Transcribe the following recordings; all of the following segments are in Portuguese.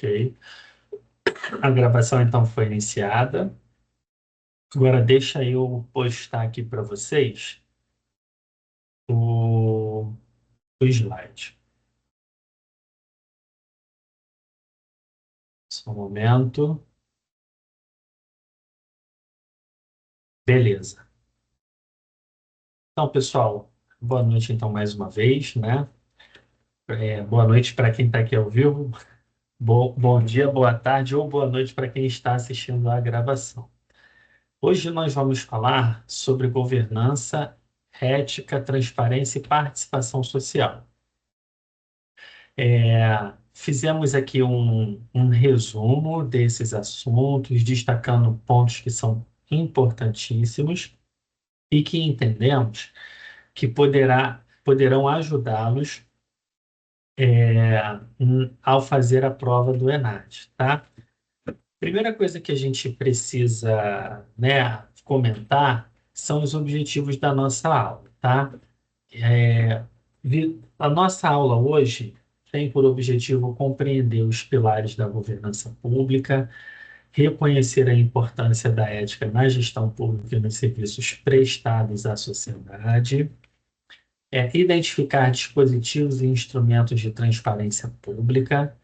Ok. A gravação então foi iniciada. Agora deixa eu postar aqui para vocês o slide. Só um momento. Beleza. Então, pessoal, boa noite então mais uma vez, né? Boa noite para quem está aqui ao vivo. Bom dia, boa tarde ou boa noite para quem está assistindo a gravação. Hoje nós vamos falar sobre governança, ética, transparência e participação social. Fizemos aqui um resumo desses assuntos, destacando pontos que são importantíssimos e que entendemos que poderão ajudá-los ao fazer a prova do ENAD, tá? Primeira coisa que a gente precisa, né, comentar são os objetivos da nossa aula, tá? A nossa aula hoje tem por objetivo compreender os pilares da governança pública, reconhecer a importância da ética na gestão pública e nos serviços prestados à sociedade, identificar dispositivos e instrumentos de transparência pública,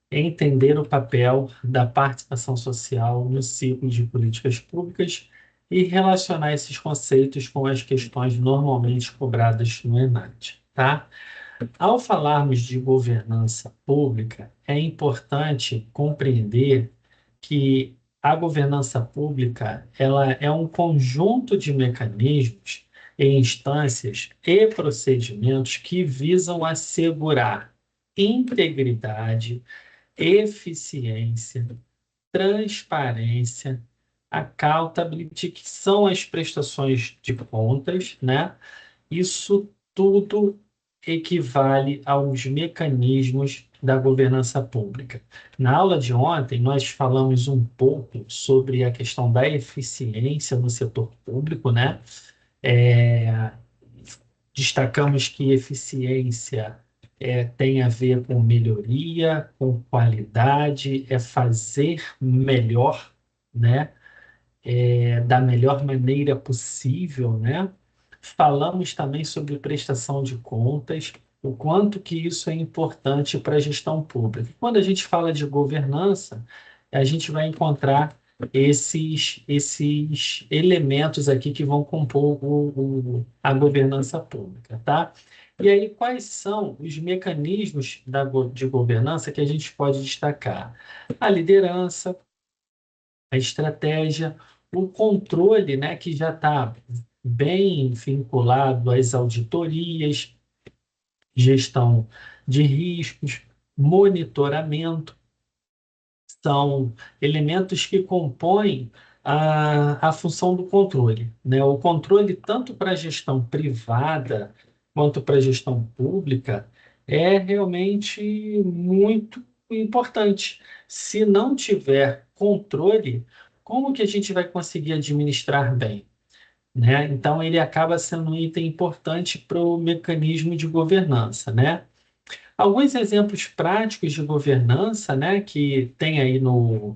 entender o papel da participação social no ciclo de políticas públicas e relacionar esses conceitos com as questões normalmente cobradas no ENAD, tá? Ao falarmos de governança pública, é importante compreender que a governança pública ela é um conjunto de mecanismos e instâncias e procedimentos que visam assegurar integridade, eficiência, transparência, accountability, que são as prestações de contas, né? Isso tudo equivale aos mecanismos da governança pública. Na aula de ontem, nós falamos um pouco sobre a questão da eficiência no setor público, né? É, Destacamos que eficiência tem a ver com melhoria, com qualidade, é fazer melhor, né? Da melhor maneira possível, né? Falamos também sobre prestação de contas, o quanto que isso é importante para a gestão pública. Quando a gente fala de governança, a gente vai encontrar esses elementos aqui que vão compor a governança pública, tá? E aí, quais são os mecanismos de governança que a gente pode destacar? A liderança, a estratégia, o controle, né, que já está bem vinculado às auditorias, gestão de riscos, monitoramento, são elementos que compõem a função do controle, né? O controle, tanto para a gestão privada quanto para a gestão pública, é realmente muito importante. Se não tiver controle, como que a gente vai conseguir administrar bem, né? Então, ele acaba sendo um item importante para o mecanismo de governança, né? Alguns exemplos práticos de governança, né, que tem aí no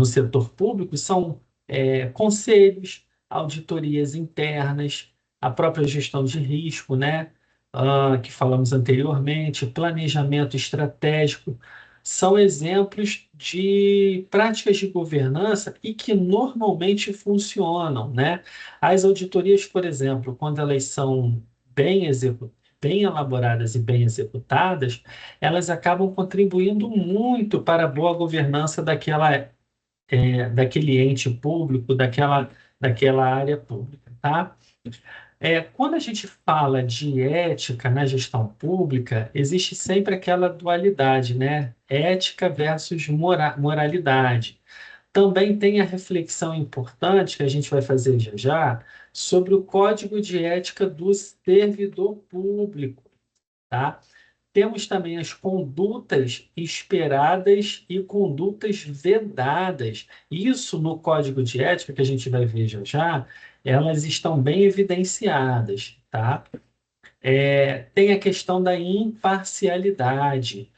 setor público são conselhos, auditorias internas, a própria gestão de risco, né, que falamos anteriormente, planejamento estratégico, são exemplos de práticas de governança e que normalmente funcionam, né? As auditorias, por exemplo, quando elas são bem elaboradas e bem executadas, elas acabam contribuindo muito para a boa governança daquele ente público, daquela área pública, tá? Quando a gente fala de ética na gestão pública, existe sempre aquela dualidade, né? Ética versus moralidade. Também tem a reflexão importante que a gente vai fazer já já sobre o código de ética do servidor público, tá? Temos também as condutas esperadas e condutas vedadas. Isso no código de ética, que a gente vai ver já já, elas estão bem evidenciadas, tá? Tem a questão da imparcialidade.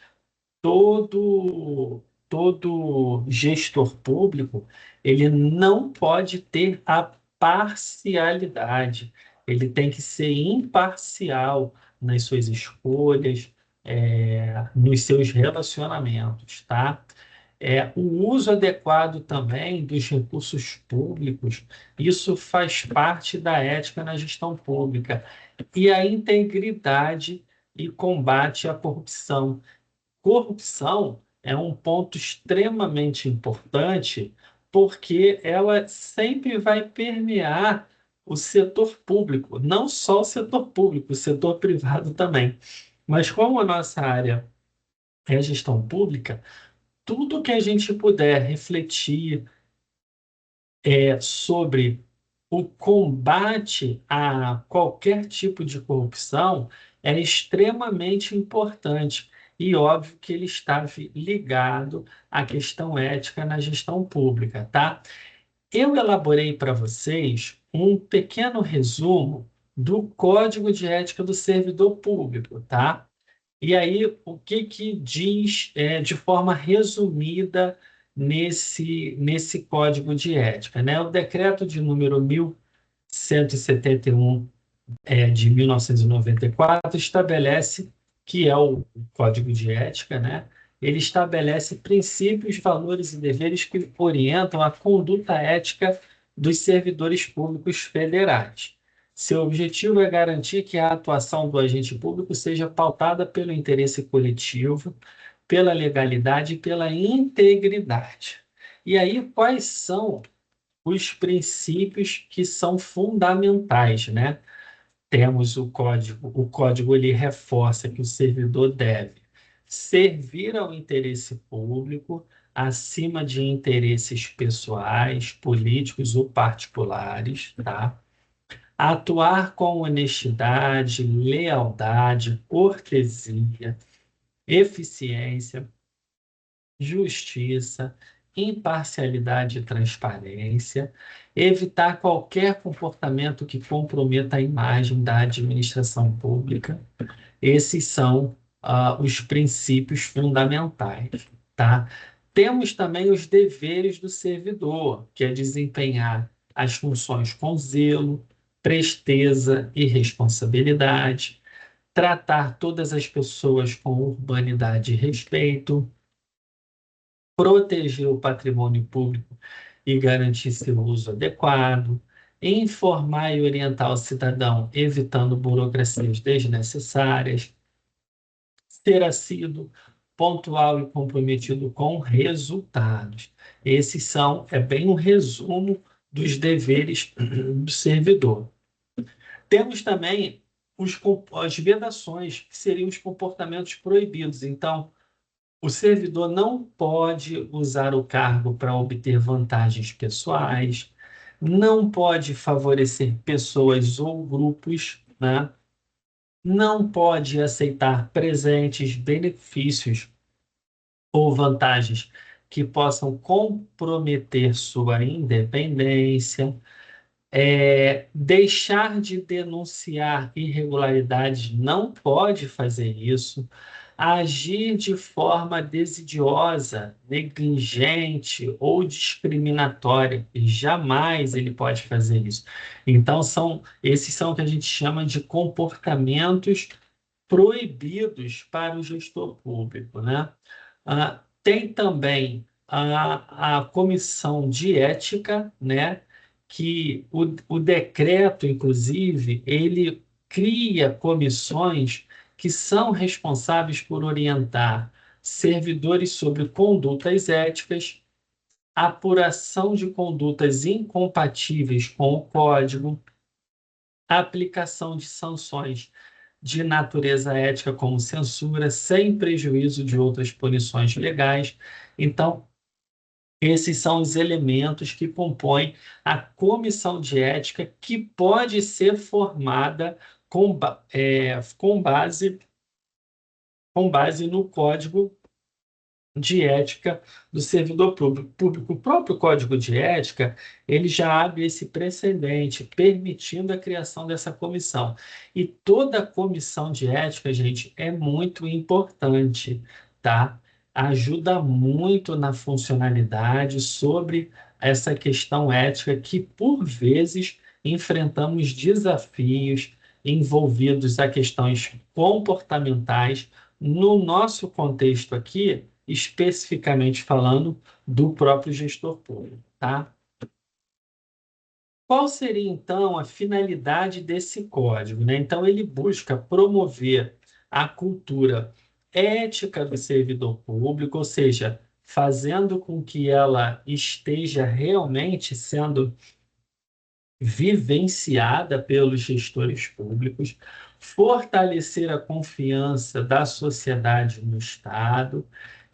todo gestor público, ele não pode ter a parcialidade, ele tem que ser imparcial nas suas escolhas, nos seus relacionamentos, tá? O uso adequado também dos recursos públicos, isso faz parte da ética na gestão pública. E a integridade e combate à corrupção. Corrupção é um ponto extremamente importante, porque ela sempre vai permear o setor público, não só o setor público, o setor privado também. Mas como a nossa área é gestão pública, tudo que a gente puder refletir sobre o combate a qualquer tipo de corrupção é extremamente importante. E óbvio que ele está ligado à questão ética na gestão pública, tá? Eu elaborei para vocês um pequeno resumo do Código de Ética do Servidor Público, tá? E aí, o que que diz de forma resumida nesse código de ética, né? O decreto de número 1171 de 1994 estabelece, que é o código de ética, né? Ele estabelece princípios, valores e deveres que orientam a conduta ética dos servidores públicos federais. Seu objetivo é garantir que a atuação do agente público seja pautada pelo interesse coletivo, pela legalidade e pela integridade. E aí, quais são os princípios que são fundamentais, né? Temos o código ele reforça que o servidor deve servir ao interesse público acima de interesses pessoais, políticos ou particulares, tá? Atuar com honestidade, lealdade, cortesia, eficiência, justiça, imparcialidade e transparência, evitar qualquer comportamento que comprometa a imagem da administração pública. Esses são os princípios fundamentais, tá? Temos também os deveres do servidor, que é desempenhar as funções com zelo, presteza e responsabilidade, tratar todas as pessoas com urbanidade e respeito, proteger o patrimônio público e garantir seu uso adequado, informar e orientar o cidadão, evitando burocracias desnecessárias, ser assíduo, pontual e comprometido com resultados. É bem um resumo dos deveres do servidor. Temos também as vedações, que seriam os comportamentos proibidos. Então, o servidor não pode usar o cargo para obter vantagens pessoais, não pode favorecer pessoas ou grupos, né? Não pode aceitar presentes, benefícios ou vantagens que possam comprometer sua independência, deixar de denunciar irregularidades, não pode fazer isso, agir de forma desidiosa, negligente ou discriminatória, jamais ele pode fazer isso. Então, esses são o que a gente chama de comportamentos proibidos para o gestor público, né? Tem também a comissão de ética, né? Que o decreto, inclusive, ele cria comissões que são responsáveis por orientar servidores sobre condutas éticas, apuração de condutas incompatíveis com o código, aplicação de sanções de natureza ética, como censura, sem prejuízo de outras punições legais. Então, esses são os elementos que compõem a comissão de ética, que pode ser formada com base no Código de Ética do Servidor Público. O próprio Código de Ética, ele já abre esse precedente, permitindo a criação dessa comissão. E toda a comissão de ética, gente, é muito importante, tá? ajuda muito na funcionalidade sobre essa questão ética que, por vezes, enfrentamos desafios envolvidos a questões comportamentais no nosso contexto aqui, especificamente falando do próprio gestor público, tá? Qual seria, então, a finalidade desse código, né? Então, ele busca promover a cultura ética do servidor público, ou seja, fazendo com que ela esteja realmente sendo vivenciada pelos gestores públicos, fortalecer a confiança da sociedade no Estado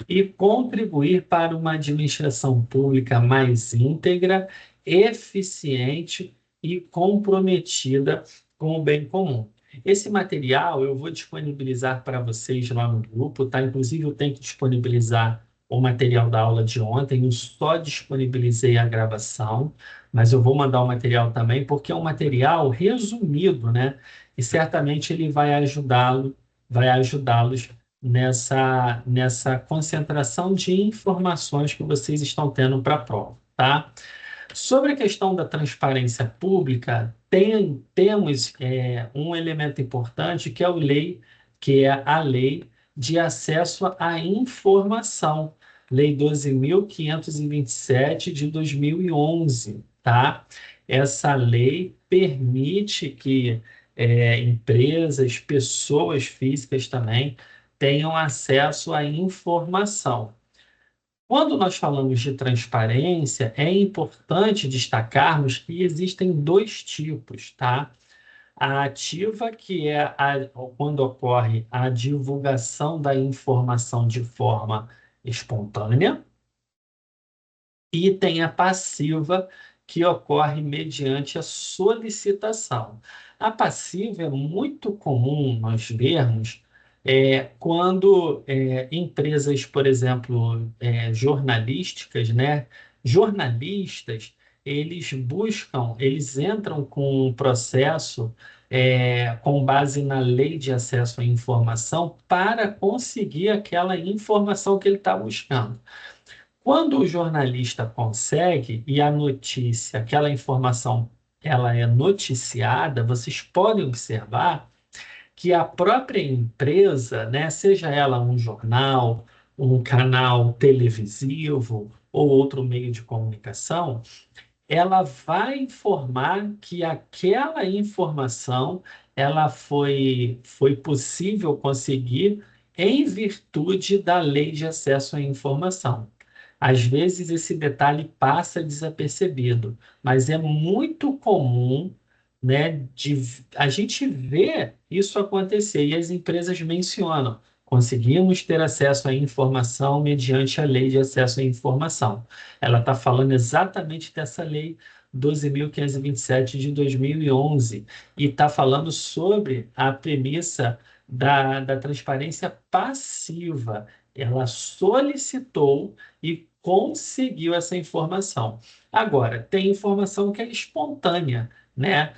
e contribuir para uma administração pública mais íntegra, eficiente e comprometida com o bem comum. Esse material eu vou disponibilizar para vocês lá no grupo, tá? Inclusive, eu tenho que disponibilizar o material da aula de ontem, eu só disponibilizei a gravação, mas eu vou mandar o material também, porque é um material resumido, né? E certamente ele vai ajudá-los nessa concentração de informações que vocês estão tendo para a prova, tá? Sobre a questão da transparência pública, temos um elemento importante que é a Lei de Acesso à Informação, Lei 12.527 de 2011, tá? Essa lei permite que empresas, pessoas físicas também tenham acesso à informação. Quando nós falamos de transparência, é importante destacarmos que existem dois tipos, tá? A ativa, que é quando ocorre a divulgação da informação de forma espontânea, e tem a passiva, que ocorre mediante a solicitação. A passiva é muito comum nós vermos quando empresas, por exemplo, jornalísticas, né? Jornalistas, eles entram com um processo com base na lei de acesso à informação para conseguir aquela informação que ele está buscando. Quando o jornalista consegue e a notícia, aquela informação, ela é noticiada, vocês podem observar que a própria empresa, né, seja ela um jornal, um canal televisivo ou outro meio de comunicação, ela vai informar que aquela informação ela foi possível conseguir em virtude da lei de acesso à informação. Às vezes esse detalhe passa desapercebido, mas é muito comum, né, a gente ver isso acontecer e as empresas mencionam: conseguimos ter acesso à informação mediante a lei de acesso à informação. Ela está falando exatamente dessa lei 12.527 de 2011 e está falando sobre a premissa da transparência passiva. Ela solicitou e conseguiu essa informação. Agora, tem informação que é espontânea, né?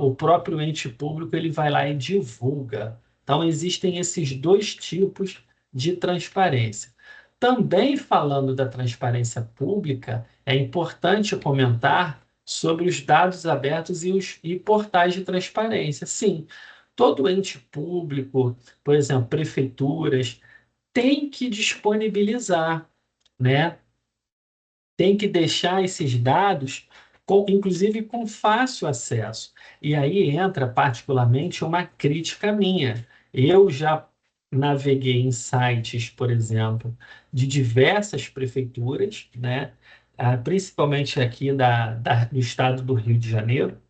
O próprio ente público ele vai lá e divulga. Então, existem esses dois tipos de transparência. Também falando da transparência pública, é importante comentar sobre os dados abertos e portais de transparência. Sim, todo ente público, por exemplo, prefeituras, tem que disponibilizar, né? Tem que deixar esses dados, inclusive com fácil acesso. E aí entra particularmente uma crítica minha. Eu já naveguei em sites, por exemplo, de diversas prefeituras, né? Principalmente aqui do estado do Rio de Janeiro,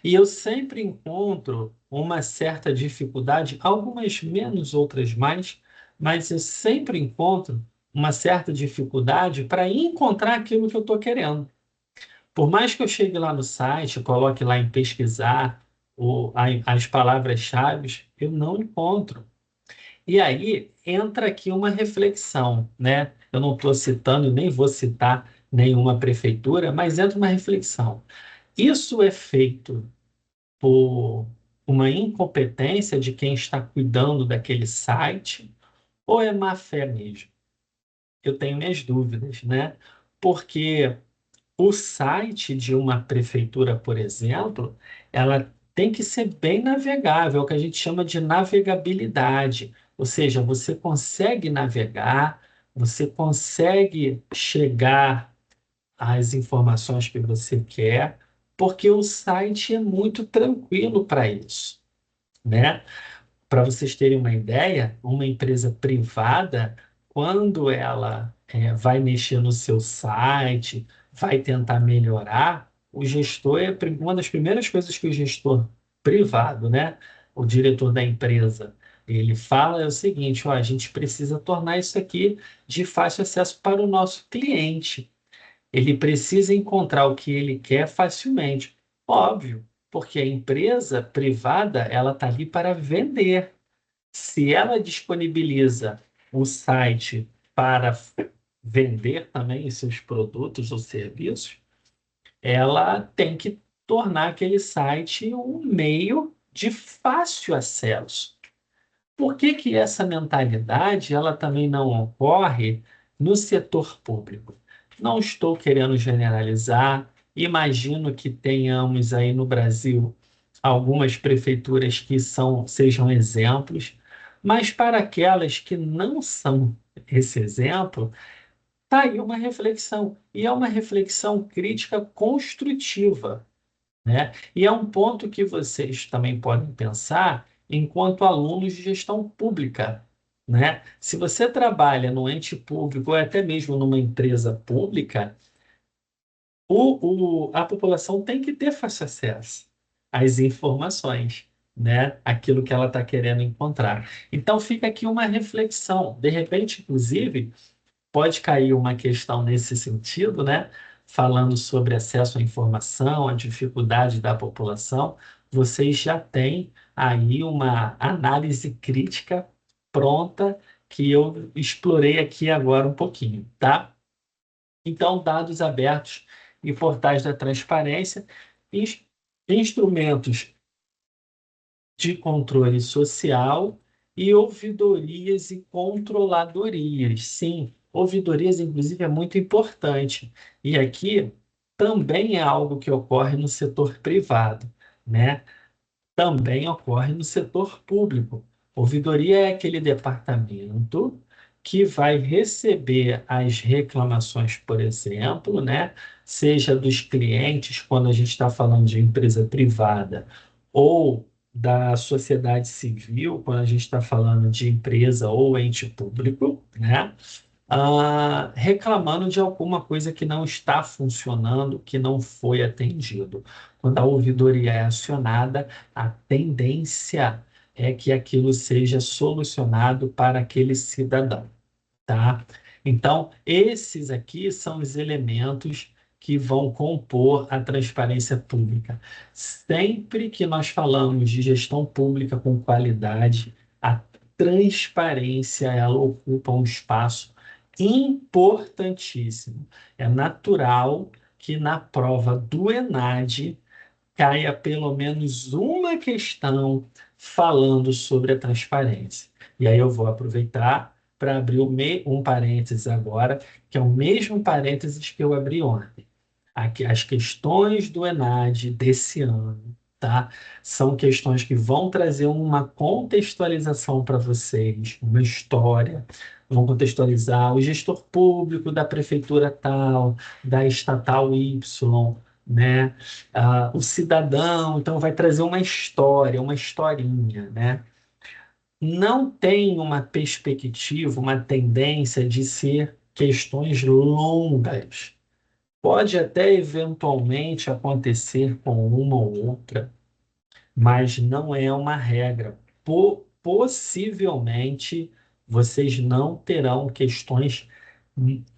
e eu sempre encontro uma certa dificuldade, algumas menos, outras mais, mas eu sempre encontro uma certa dificuldade para encontrar aquilo que eu estou querendo. Por mais que eu chegue lá no site, coloque lá em pesquisar as palavras-chave, eu não encontro. E aí entra aqui uma reflexão, né? Eu não estou citando, nem vou citar nenhuma prefeitura, mas entra uma reflexão. Isso é feito por uma incompetência de quem está cuidando daquele site, ou é má fé mesmo? Eu tenho minhas dúvidas, né? Porque o site de uma prefeitura, por exemplo, ela tem que ser bem navegável, é o que a gente chama de navegabilidade. Ou seja, você consegue navegar, você consegue chegar às informações que você quer, porque o site é muito tranquilo para isso, né? Para vocês terem uma ideia, uma empresa privada, quando ela vai mexer no seu site, vai tentar melhorar, o gestor uma das primeiras coisas que o gestor privado, né, o diretor da empresa, ele fala é o seguinte: ó, a gente precisa tornar isso aqui de fácil acesso para o nosso cliente. Ele precisa encontrar o que ele quer facilmente. Óbvio, porque a empresa privada ela está ali para vender. Se ela disponibiliza o site para vender também os seus produtos ou serviços, ela tem que tornar aquele site um meio de fácil acesso. Por que que essa mentalidade ela também não ocorre no setor público? Não estou querendo generalizar, imagino que tenhamos aí no Brasil algumas prefeituras que sejam exemplos, mas para aquelas que não são esse exemplo, está aí uma reflexão, e é uma reflexão crítica construtiva, né? E é um ponto que vocês também podem pensar enquanto alunos de gestão pública, né? Se você trabalha no ente público ou até mesmo numa empresa pública, a população tem que ter fácil acesso às informações, né? Aquilo que ela está querendo encontrar. Então fica aqui uma reflexão. De repente, inclusive, pode cair uma questão nesse sentido, né? Falando sobre acesso à informação, a dificuldade da população, vocês já têm aí uma análise crítica pronta que eu explorei aqui agora um pouquinho, tá? Então, dados abertos e portais da transparência, ins- instrumentos de controle social e ouvidorias e controladorias. Sim, ouvidorias, inclusive, é muito importante. E aqui também é algo que ocorre no setor privado, né? Também ocorre no setor público. Ouvidoria é aquele departamento que vai receber as reclamações, por exemplo, né? Seja dos clientes, quando a gente está falando de empresa privada, ou da sociedade civil, quando a gente está falando de empresa ou ente público, né? Reclamando de alguma coisa que não está funcionando, que não foi atendido. Quando a ouvidoria é acionada, a tendência é que aquilo seja solucionado para aquele cidadão, tá? Então, esses aqui são os elementos que vão compor a transparência pública. Sempre que nós falamos de gestão pública com qualidade, a transparência ela ocupa um espaço importantíssimo. É natural que na prova do ENAD caia pelo menos uma questão falando sobre a transparência. E aí eu vou aproveitar para abrir um parênteses agora, que é o mesmo parênteses que eu abri ontem. Aqui, as questões do ENAD desse ano, tá? São questões que vão trazer uma contextualização para vocês, uma história, vão contextualizar o gestor público da prefeitura tal, da estatal Y, né? O cidadão, então vai trazer uma história, uma historinha, né? Não tem uma perspectiva, uma tendência de ser questões longas. Pode até eventualmente acontecer com uma ou outra, mas não é uma regra. Possivelmente vocês não terão questões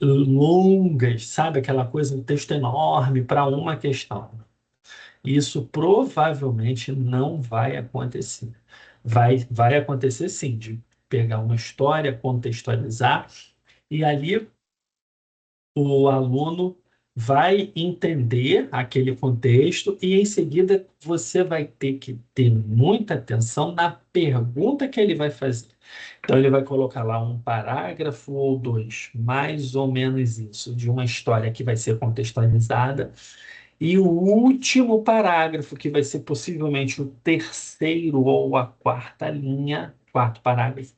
longas, sabe? Aquela coisa, um texto enorme para uma questão. Isso provavelmente não vai acontecer. Vai acontecer sim, de pegar uma história, contextualizar, e ali o aluno vai entender aquele contexto e, em seguida, você vai ter que ter muita atenção na pergunta que ele vai fazer. Então, ele vai colocar lá um parágrafo ou dois, mais ou menos isso, de uma história que vai ser contextualizada. E o último parágrafo, que vai ser possivelmente o terceiro ou a quarta linha, quarto parágrafo,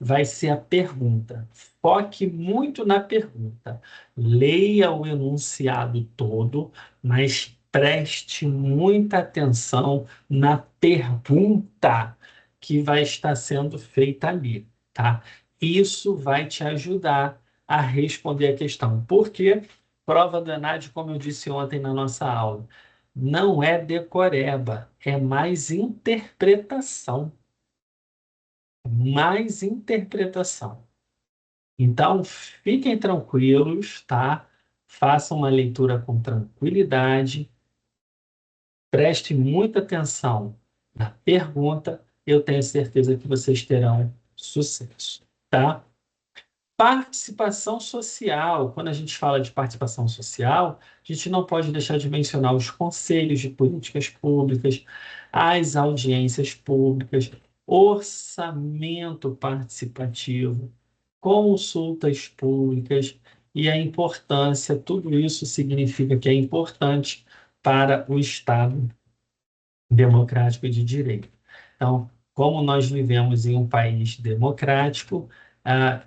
vai ser a pergunta. Foque muito na pergunta. Leia o enunciado todo, mas preste muita atenção na pergunta que vai estar sendo feita ali, tá? Isso vai te ajudar a responder a questão. Porque prova do ENAD, como eu disse ontem na nossa aula, não é decoreba, é mais interpretação. Mais interpretação. Então, fiquem tranquilos, tá? Façam uma leitura com tranquilidade, preste muita atenção na pergunta, eu tenho certeza que vocês terão sucesso, tá? Participação social. Quando a gente fala de participação social, a gente não pode deixar de mencionar os conselhos de políticas públicas, as audiências públicas, orçamento participativo, consultas públicas e a importância, tudo isso significa que é importante para o Estado democrático e de direito. Então, como nós vivemos em um país democrático,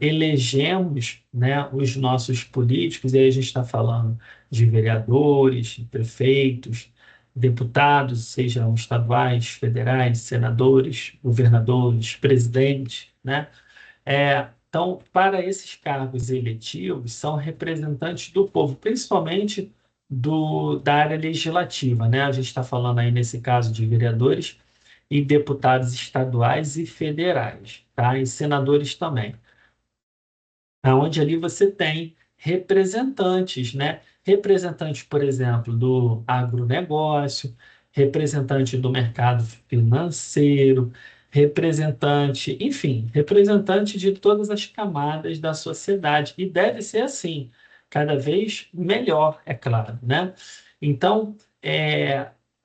elegemos, né, os nossos políticos, e aí a gente está falando de vereadores, prefeitos, deputados, sejam estaduais, federais, senadores, governadores, presidentes, né? Então, para esses cargos eletivos, são representantes do povo, principalmente da área legislativa, né? A gente está falando aí, nesse caso, de vereadores e deputados estaduais e federais, tá? E senadores também, onde ali você tem representantes, né? Representantes, por exemplo, do agronegócio, representante do mercado financeiro, representante, enfim, representante de todas as camadas da sociedade. E deve ser assim, cada vez melhor, é claro, né? Então,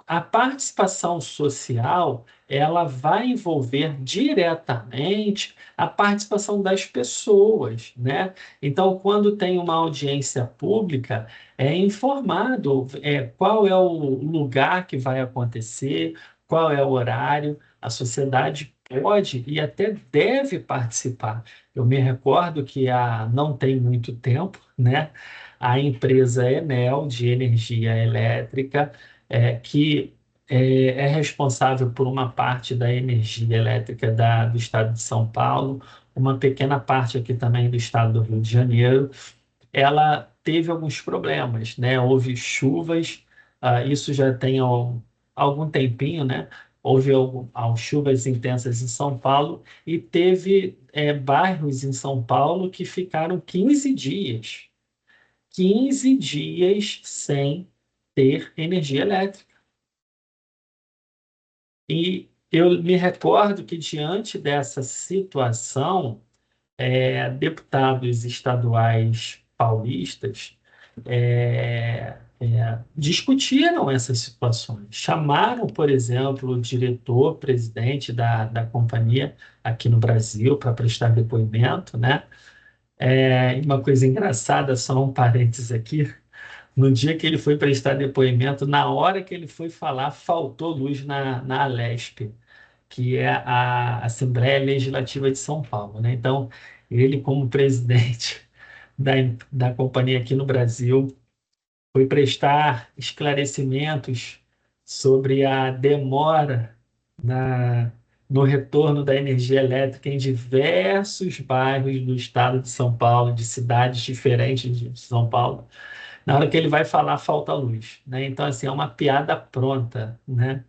a participação social, ela vai envolver diretamente a participação das pessoas, né? Então, quando tem uma audiência pública, é informado qual é o lugar que vai acontecer, qual é o horário, a sociedade pode e até deve participar. Eu me recordo que não tem muito tempo, né? A empresa Enel, de energia elétrica, que é responsável por uma parte da energia elétrica do estado de São Paulo, uma pequena parte aqui também do estado do Rio de Janeiro. Ela teve alguns problemas, né? Houve chuvas, isso já tem algum tempinho, né? Houve chuvas intensas em São Paulo e teve bairros em São Paulo que ficaram 15 dias sem ter energia elétrica. E eu me recordo que, diante dessa situação, deputados estaduais paulistas discutiram essas situações. Chamaram, por exemplo, o diretor-presidente da companhia aqui no Brasil para prestar depoimento, né? Uma coisa engraçada, só um parênteses aqui. No dia que ele foi prestar depoimento, na hora que ele foi falar, faltou luz na Alesp, que é a Assembleia Legislativa de São Paulo, né? Então, ele, como presidente da, da companhia aqui no Brasil, foi prestar esclarecimentos sobre a demora na, no retorno da energia elétrica em diversos bairros do estado de São Paulo, de cidades diferentes de São Paulo. Na hora que ele vai falar, falta luz, né? Então, assim, é uma piada pronta, né?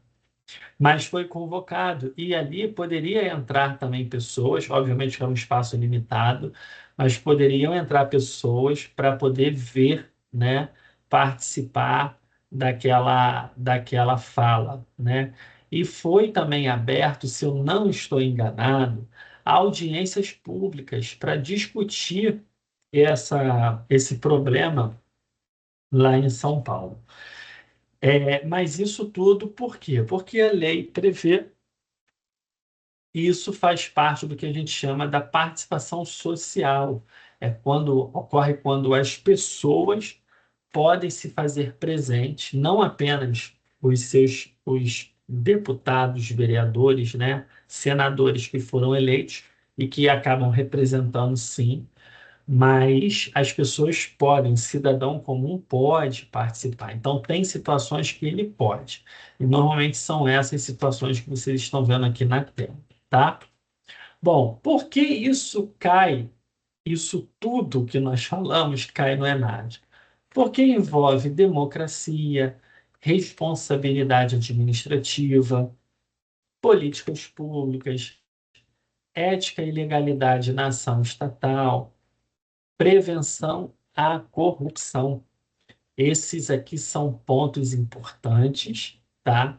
Mas foi convocado, e ali poderia entrar também pessoas, obviamente que é um espaço limitado, mas poderiam entrar pessoas para poder ver, né, participar daquela fala, né? E foi também aberto, se eu não estou enganado, audiências públicas para discutir esse problema lá em São Paulo. Mas isso tudo por quê? Porque a lei prevê, e isso faz parte do que a gente chama da participação social. Ocorre quando as pessoas podem se fazer presentes, não apenas os deputados, vereadores, né, senadores que foram eleitos e que acabam representando, sim, mas as pessoas podem, o cidadão comum pode participar. Então, tem situações que ele pode. E normalmente são essas situações que vocês estão vendo aqui na tela, tá? Bom, por que isso tudo que nós falamos cai no ENAD? Porque envolve democracia, responsabilidade administrativa, políticas públicas, ética e legalidade na ação estatal, prevenção à corrupção. Esses aqui são pontos importantes, tá?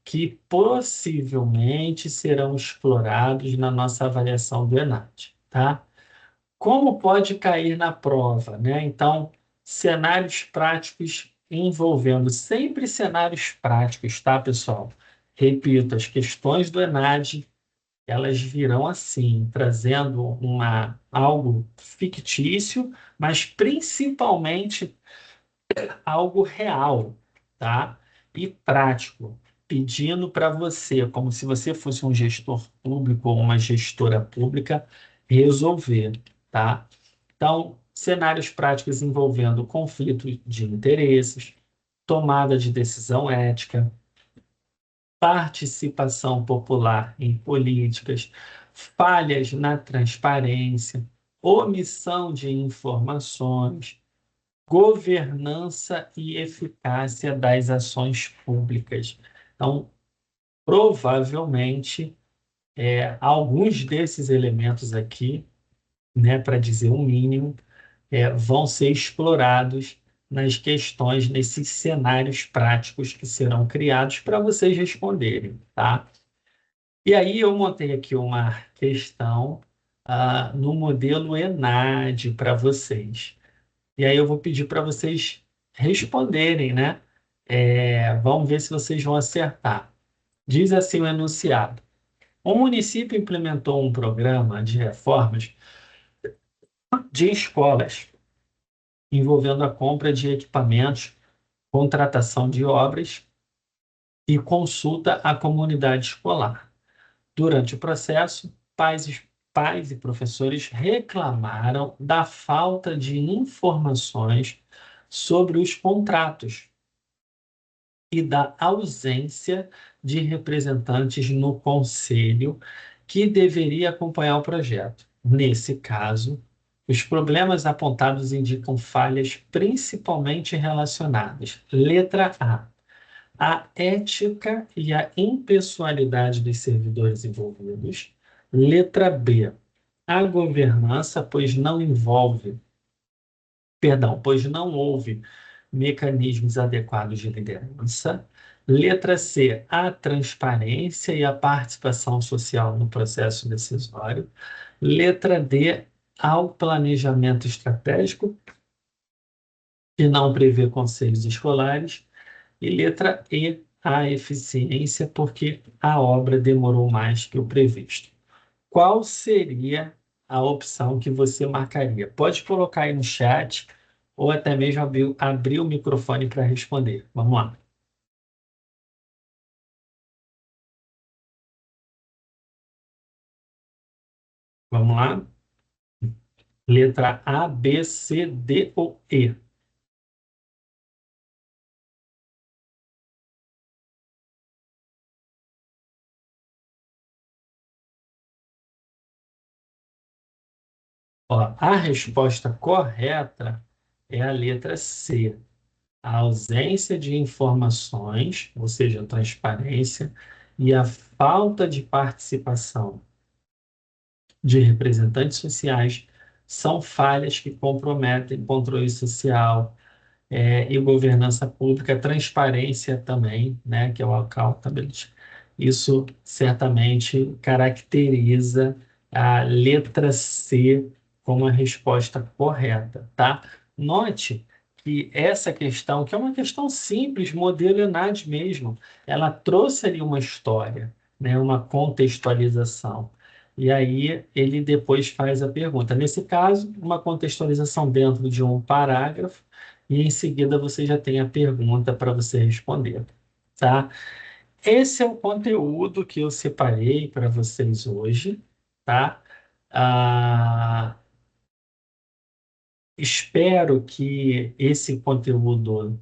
Que possivelmente serão explorados na nossa avaliação do ENAD, tá? Como pode cair na prova, né? Então, cenários práticos envolvendo sempre cenários práticos, tá, pessoal? Repito, as questões do ENAD, elas virão assim, trazendo algo fictício, mas principalmente algo real, tá? E prático, pedindo para você, como se você fosse um gestor público ou uma gestora pública, resolver, tá? Então, cenários práticos envolvendo conflito de interesses, tomada de decisão ética, participação popular em políticas, falhas na transparência, omissão de informações, governança e eficácia das ações públicas. Então, provavelmente, alguns desses elementos aqui, né, para dizer o mínimo, vão ser explorados nas questões, nesses cenários práticos que serão criados para vocês responderem, tá? E aí eu montei aqui uma questão no modelo ENAD para vocês. E aí eu vou pedir para vocês responderem, né? Vamos ver se vocês vão acertar. Diz assim o enunciado: o município implementou um programa de reformas de escolas, envolvendo a compra de equipamentos, contratação de obras e consulta à comunidade escolar. Durante o processo, pais e professores reclamaram da falta de informações sobre os contratos e da ausência de representantes no conselho que deveria acompanhar o projeto. Nesse caso, os problemas apontados indicam falhas principalmente relacionadas. Letra A ética e a impessoalidade dos servidores envolvidos. Letra B, a governança, pois não houve mecanismos adequados de liderança. Letra C, a transparência e a participação social no processo decisório. Letra D, ao planejamento estratégico, que não prevê conselhos escolares. E letra E, a eficiência, porque a obra demorou mais que o previsto. Qual seria a opção que você marcaria? Pode colocar aí no chat ou até mesmo abrir o microfone para responder. Vamos lá. Vamos lá. Letra A, B, C, D ou E? Ó, a resposta correta é a letra C. A ausência de informações, ou seja, transparência, e a falta de participação de representantes sociais são falhas que comprometem controle social, e governança pública, transparência também, né, que é o accountability. Isso certamente caracteriza a letra C como a resposta correta, tá? Note que essa questão, que é uma questão simples, modelo ENAD mesmo, ela trouxe ali uma história, né, uma contextualização. E aí ele depois faz a pergunta. Nesse caso, uma contextualização dentro de um parágrafo, e em seguida você já tem a pergunta para você responder, tá? Esse é o conteúdo que eu separei para vocês hoje, tá? Ah, espero que esse conteúdo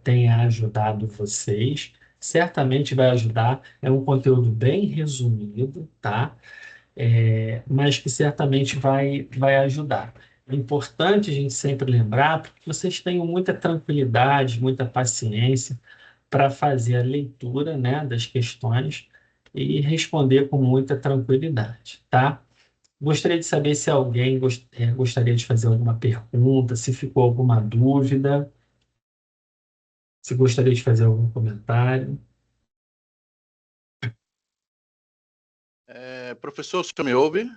tenha ajudado vocês. Certamente vai ajudar. É um conteúdo bem resumido, tá? Mas que certamente vai ajudar. É importante a gente sempre lembrar, porque vocês tenham muita tranquilidade, muita paciência para fazer a leitura, né, das questões e responder com muita tranquilidade, tá? Gostaria de saber se alguém gostaria de fazer alguma pergunta, se ficou alguma dúvida, se gostaria de fazer algum comentário. Professor, o senhor me ouve?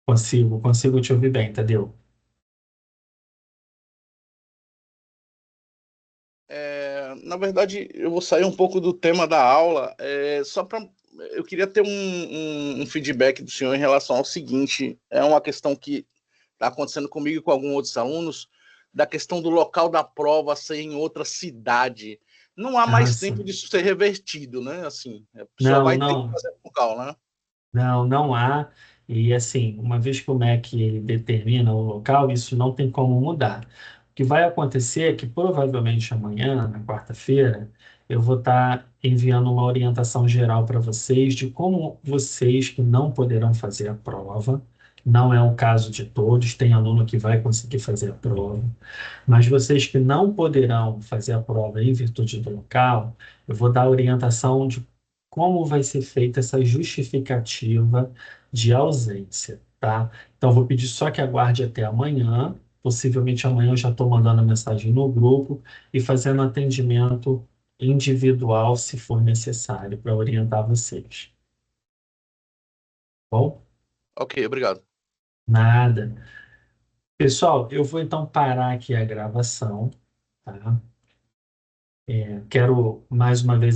Consigo te ouvir bem, Tadeu. Na verdade, eu vou sair um pouco do tema da aula, só para. Eu queria ter um feedback do senhor em relação ao seguinte: é uma questão que está acontecendo comigo e com alguns outros alunos, da questão do local da prova ser em outra cidade. Não há Ah, mais tempo sim. disso ser revertido, né? Assim, a pessoa Não, vai ter que não. fazer local, né? Não há. E assim, uma vez que o MEC ele determina o local, isso não tem como mudar. O que vai acontecer é que provavelmente amanhã, na quarta-feira, eu vou estar enviando uma orientação geral para vocês de como vocês que não poderão fazer a prova, não é o caso de todos, tem aluno que vai conseguir fazer a prova, mas vocês que não poderão fazer a prova em virtude do local, eu vou dar a orientação de como vai ser feita essa justificativa de ausência, tá? Então, vou pedir só que aguarde até amanhã. Possivelmente amanhã eu já estou mandando a mensagem no grupo e fazendo atendimento individual, se for necessário, para orientar vocês. Bom? Ok, obrigado. Nada. Pessoal, eu vou então parar aqui a gravação, tá? Quero mais uma vez